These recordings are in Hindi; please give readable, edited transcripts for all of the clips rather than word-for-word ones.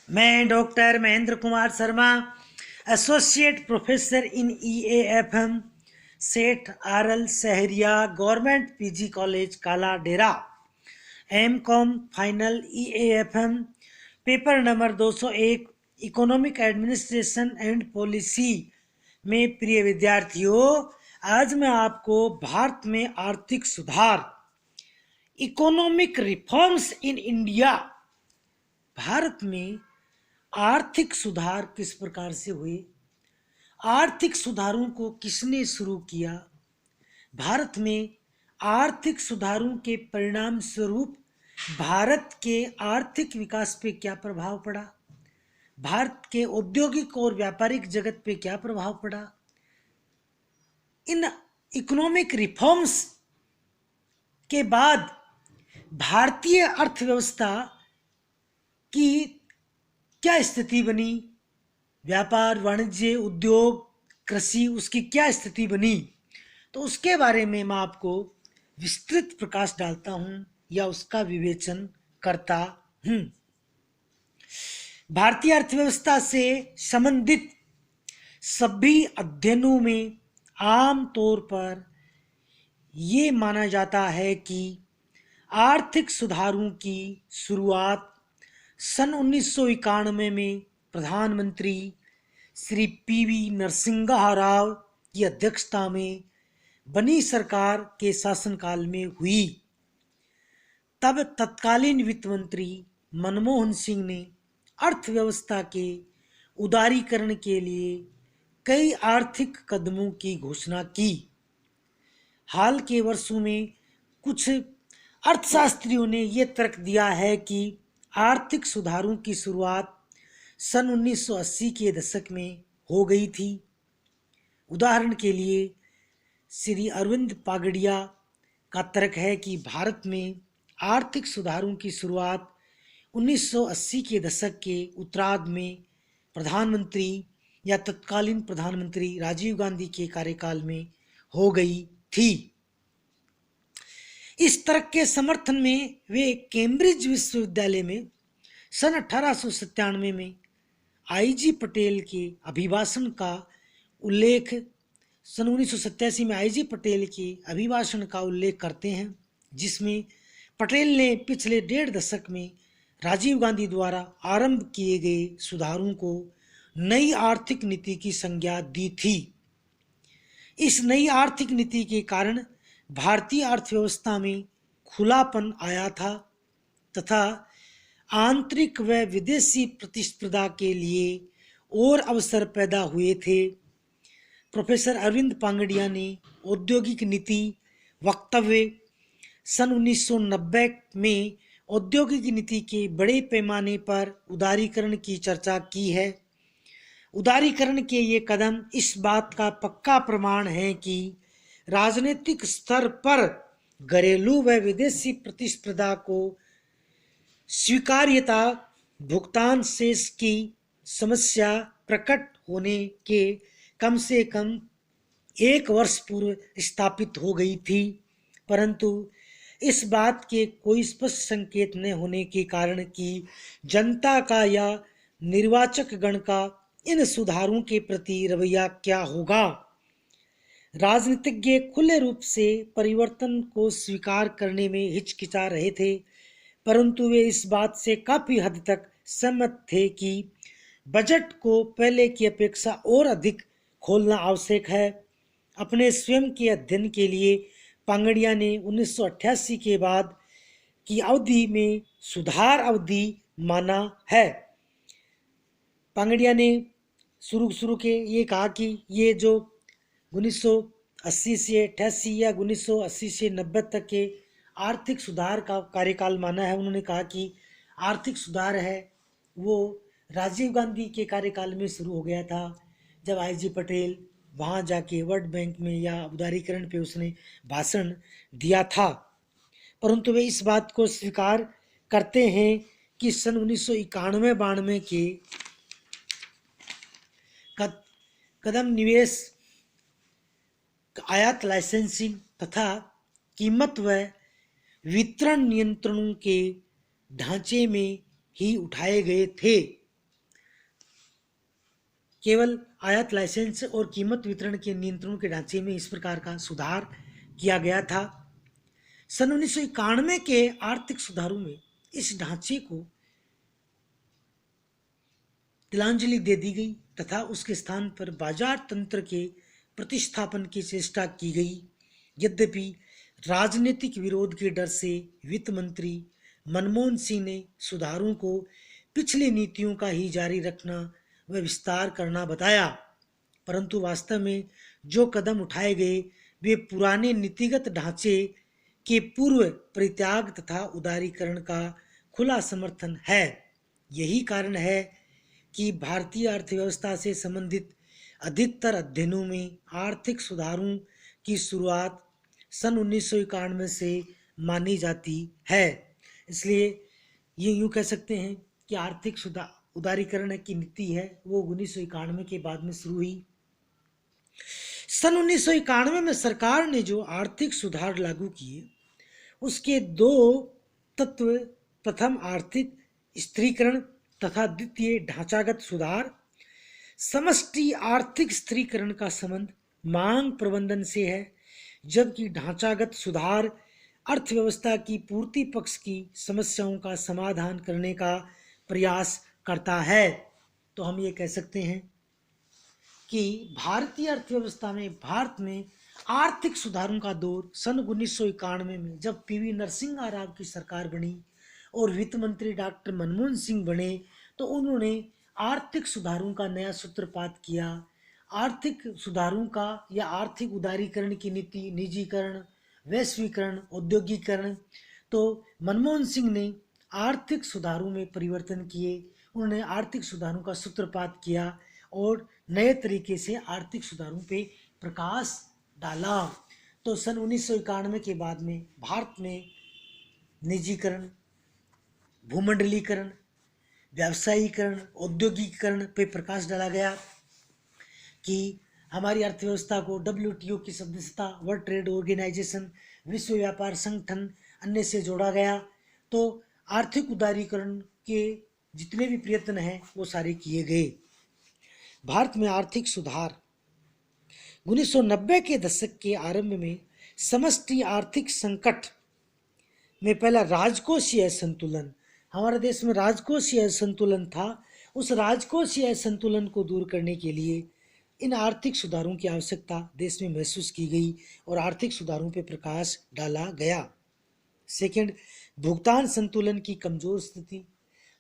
मैं doctor Mahendra Kumar Sharma, associate professor in EAFM, सेठ RL Sahariya government PG college काला डेरा, M.Com final EAFM, paper number 201 economic administration and policy में प्रिय विद्यार्थियों, आज मैं आपको भारत में आर्थिक सुधार, economic reforms in India, Bharat में आर्थिक सुधार किस प्रकार से हुए, आर्थिक सुधारों को किसने शुरू किया, भारत में आर्थिक सुधारों के परिणाम स्वरूप भारत के आर्थिक विकास पे क्या प्रभाव पड़ा, भारत के औद्योगिक और व्यापारिक जगत पे क्या प्रभाव पड़ा, इन इकोनॉमिक रिफॉर्म्स के बाद भारतीय अर्थव्यवस्था की क्या स्थिति बनी, व्यापार वाणिज्य उद्योग कृषि उसकी क्या स्थिति बनी, तो उसके बारे में मैं आपको विस्तृत प्रकाश डालता हूं या उसका विवेचन करता हूं। भारतीय अर्थव्यवस्था से संबंधित सभी अध्ययनों में आम तौर पर ये माना जाता है कि आर्थिक सुधारों की शुरुआत सन 1991 में प्रधानमंत्री श्री PV नरसिंहा राव की अध्यक्षता में बनी सरकार के शासनकाल में हुई। तब तत्कालीन वित्त मंत्री मनमोहन सिंह ने अर्थव्यवस्था के उदारीकरण के लिए कई आर्थिक कदमों की घोषणा की। हाल के वर्षों में कुछ अर्थशास्त्रियों ने यह तर्क दिया है कि आर्थिक सुधारों की शुरुआत सन 1980 के दशक में हो गई थी। उदाहरण के लिए श्री अरविंद पागड़िया का तर्क है कि भारत में आर्थिक सुधारों की शुरुआत 1980 के दशक के उत्तरार्ध में प्रधानमंत्री या तत्कालीन प्रधानमंत्री राजीव गांधी के कार्यकाल में हो गई थी। इस तर्क के समर्थन में वे कैम्ब्रिज विश्वविद्यालय में सन 1897 में IG पटेल के अभिभाषण का उल्लेख सन 1987 में IG पटेल के अभिभाषण का उल्लेख करते हैं, जिसमें पटेल ने पिछले 1.5 दशक में राजीव गांधी द्वारा आरंभ किए गए सुधारों को नई आर्थिक नीति की संज्ञा दी थी। इस नई आर्थिक नीति के कारण भारतीय अर्थव्यवस्था में खुलापन आया था तथा आंतरिक व विदेशी प्रतिस्पर्धा के लिए और अवसर पैदा हुए थे। प्रोफेसर अरविंद पांगड़िया ने औद्योगिक नीति वक्तव्य सन 1990 में औद्योगिक नीति के बड़े पैमाने पर उदारीकरण की चर्चा की है। उदारीकरण के ये कदम इस बात का पक्का प्रमाण है कि राजनीतिक स्तर पर घरेलू व विदेशी प्रतिस्पर्धा को स्वीकार्यता भुगतान शेष की समस्या प्रकट होने के कम से कम 1 वर्ष पूर्व स्थापित हो गई थी, परंतु इस बात के कोई स्पष्ट संकेत न होने के कारण कि जनता का या निर्वाचक गण का इन सुधारों के प्रति रवैया क्या होगा। राजनीतिज्ञ खुले रूप से परिवर्तन को स्वीकार करने में हिचकिचा रहे थे, परंतु वे इस बात से काफी हद तक सहमत थे कि बजट को पहले की अपेक्षा और अधिक खोलना आवश्यक है। अपने स्वयं के अध्ययन के लिए पांगड़िया ने 1988 के बाद की अवधि में सुधार अवधि माना है। पांगड़िया ने शुरू के ये कहा कि ये जो 1980 से 88 या 1980 से 90 तक के आर्थिक सुधार का कार्यकाल माना है। उन्होंने कहा कि आर्थिक सुधार है वो राजीव गांधी के कार्यकाल में शुरू हो गया था, जब IG पटेल वहाँ जाके वर्ल्ड बैंक में या उदारीकरण पे उसने भाषण दिया था, परंतु वे इस बात को स्वीकार करते हैं कि सन 1991-92 के कदम निवेश, आयात लाइसेंसिंग तथा कीमत व वितरण नियंत्रणों के ढांचे में ही उठाए गए थे। केवल आयात लाइसेंस और कीमत वितरण के नियंत्रणों के ढांचे में इस प्रकार का सुधार किया गया था। सन 1991 के आर्थिक सुधारों में इस ढांचे को तिलांजलि दे दी गई तथा उसके स्थान पर बाजार तंत्र के प्रतिस्थापन की चेष्टा की गई। यद्यपि राजनीतिक विरोध के डर से वित्त मंत्री मनमोहन सिंह ने सुधारों को पिछली नीतियों का ही जारी रखना व विस्तार करना बताया, परंतु वास्तव में जो कदम उठाए गए वे पुराने नीतिगत ढांचे के पूर्व परित्याग तथा उदारीकरण का खुला समर्थन है। यही कारण है कि भारतीय अर्थव्यवस्था से संबंधित अधिकतर अध्ययनों में आर्थिक सुधारों की शुरुआत सन 1991 से मानी जाती है। इसलिए ये यूँ कह सकते हैं कि आर्थिक उदारीकरण की नीति है वो 1991 के बाद में शुरू हुई। सन 1991 में सरकार ने जो आर्थिक सुधार लागू किए उसके दो तत्व, प्रथम आर्थिक स्थिरीकरण तथा द्वितीय ढांचागत सुधार। समष्टि आर्थिक स्थिरीकरण का संबंध मांग प्रबंधन से है, जबकि ढांचागत सुधार अर्थव्यवस्था की पूर्ति पक्ष की समस्याओं का समाधान करने का प्रयास करता है। तो हम ये कह सकते हैं कि भारतीय अर्थव्यवस्था में भारत में आर्थिक सुधारों का दौर सन 1991 में जब पीवी नरसिम्हा राव की सरकार बनी और वित्त मंत्री डॉक्टर मनमोहन सिंह बने तो उन्होंने आर्थिक सुधारों का नया सूत्रपात किया। आर्थिक सुधारों का या आर्थिक उदारीकरण की नीति, निजीकरण, वैश्वीकरण, औद्योगिकरण, तो मनमोहन सिंह ने आर्थिक सुधारों में परिवर्तन किए। उन्होंने आर्थिक सुधारों का सूत्रपात किया और नए तरीके से आर्थिक सुधारों पे प्रकाश डाला। तो सन 1991 के बाद में भारत में निजीकरण, भूमंडलीकरण, व्यावसायीकरण, औद्योगिकरण पे प्रकाश डाला गया कि हमारी अर्थव्यवस्था को WTO की सदस्यता, वर्ल्ड ट्रेड ऑर्गेनाइजेशन, विश्व व्यापार संगठन, अन्य से जोड़ा गया। तो आर्थिक उदारीकरण के जितने भी प्रयत्न हैं वो सारे किए गए। भारत में आर्थिक सुधार 1990 के दशक के आरंभ में समष्टि आर्थिक संकट में पहला राजकोषीय असंतुलन, हमारे देश में राजकोषीय असंतुलन था। उस राजकोषीय असंतुलन को दूर करने के लिए इन आर्थिक सुधारों की आवश्यकता देश में महसूस की गई और आर्थिक सुधारों पर प्रकाश डाला गया। सेकंड, भुगतान संतुलन की कमजोर स्थिति।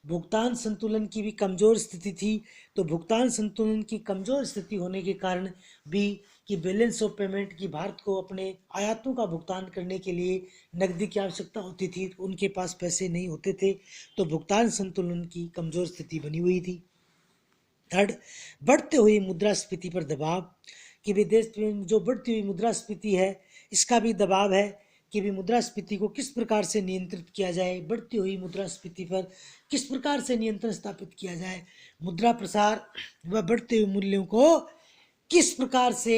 भुगतान संतुलन की भी कमजोर स्थिति थी। तो भुगतान संतुलन की कमजोर स्थिति होने के कारण भी कि बैलेंस ऑफ पेमेंट की भारत को अपने आयातों का भुगतान करने के लिए नकदी की आवश्यकता होती थी, उनके पास पैसे नहीं होते थे, तो भुगतान संतुलन की कमजोर स्थिति बनी हुई थी। थर्ड, बढ़ते हुई मुद्रास्फीति पर दबाव कि विदेश में जो बढ़ती हुई मुद्रास्फीति है इसका भी दबाव है कि भी मुद्रास्फीति को किस प्रकार से नियंत्रित किया जाए, बढ़ती हुई मुद्रास्फीति पर किस प्रकार से नियंत्रण स्थापित किया जाए, मुद्रा प्रसार व बढ़ते हुए मूल्यों को किस प्रकार से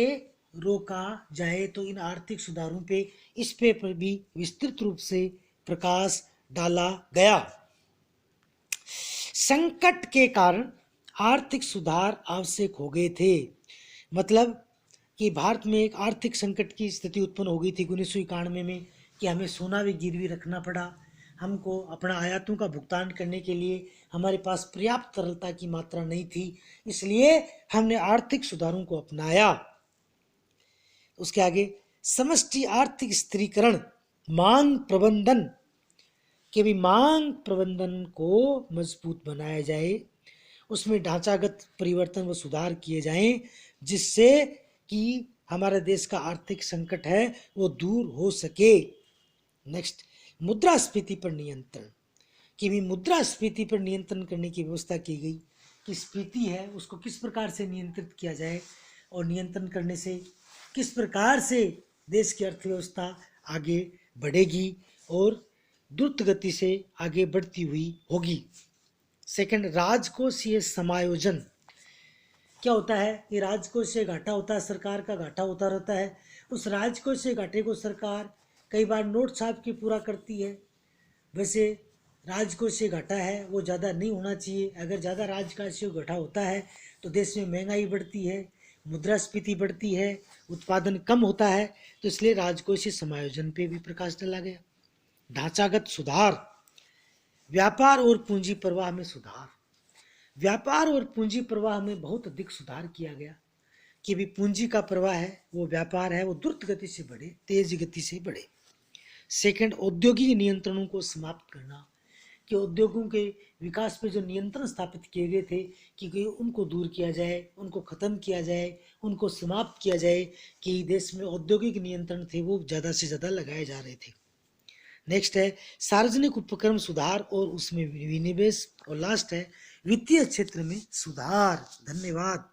रोका जाए। तो इन आर्थिक सुधारों पे इस पे पर भी विस्तृत रूप से प्रकाश डाला गया। संकट के कारण आर्थिक सुधार आवश्यक हो गए थे, मतलब कि भारत में एक आर्थिक संकट की स्थिति उत्पन्न हो गई थी 1991 में कि हमें सोना भी गिरवी रखना पड़ा। हमको अपना आयातों का भुगतान करने के लिए हमारे पास पर्याप्त तरलता की मात्रा नहीं थी, इसलिए हमने आर्थिक सुधारों को अपनाया। उसके आगे समष्टि आर्थिक स्थिरीकरण, मांग प्रबंधन के भी मांग प्रबंधन को मजबूत बनाया जाए, उसमें ढांचागत परिवर्तन व सुधार किए जाएं जिससे कि हमारे देश का आर्थिक संकट है वो दूर हो सके। नेक्स्ट, मुद्रास्फीति पर नियंत्रण कि भी मुद्रास्फीति पर नियंत्रण करने की व्यवस्था की गई कि स्फीति है उसको किस प्रकार से नियंत्रित किया जाए और नियंत्रण करने से किस प्रकार से देश की अर्थव्यवस्था आगे बढ़ेगी और द्रुत गति से आगे बढ़ती हुई होगी। सेकंड, राजकोषीय समायोजन क्या होता है कि राजकोषीय घाटा होता है, सरकार का घाटा होता रहता है। उस राजकोषीय घाटे को सरकार कई बार नोट छाप के पूरा करती है। वैसे राजकोषीय घाटा है वो ज़्यादा नहीं होना चाहिए। अगर ज़्यादा राजकोषीय घाटा होता है तो देश में महंगाई बढ़ती है, मुद्रास्फीति बढ़ती है, उत्पादन कम होता है। तो इसलिए राजकोषीय समायोजन पे भी प्रकाश डाला गया। ढांचागत सुधार, व्यापार और पूंजी प्रवाह में सुधार। व्यापार और पूंजी प्रवाह में बहुत अधिक सुधार किया गया कि भी पूंजी का प्रवाह है, वो व्यापार है, वो द्रुत गति से बढ़े, तेज गति से बढ़े। सेकंड, औद्योगिक नियंत्रणों को समाप्त करना, कि उद्योगों के विकास पे जो नियंत्रण स्थापित किए गए थे कि उनको दूर किया जाए, उनको खत्म किया जाए, उनको समाप्त किया जाए, कि देश में औद्योगिक नियंत्रण थे वो ज़्यादा से ज़्यादा लगाए जा रहे थे। नेक्स्ट है सार्वजनिक उपक्रम सुधार और उसमें विनिवेश। और लास्ट है वित्तीय क्षेत्र में सुधार। धन्यवाद।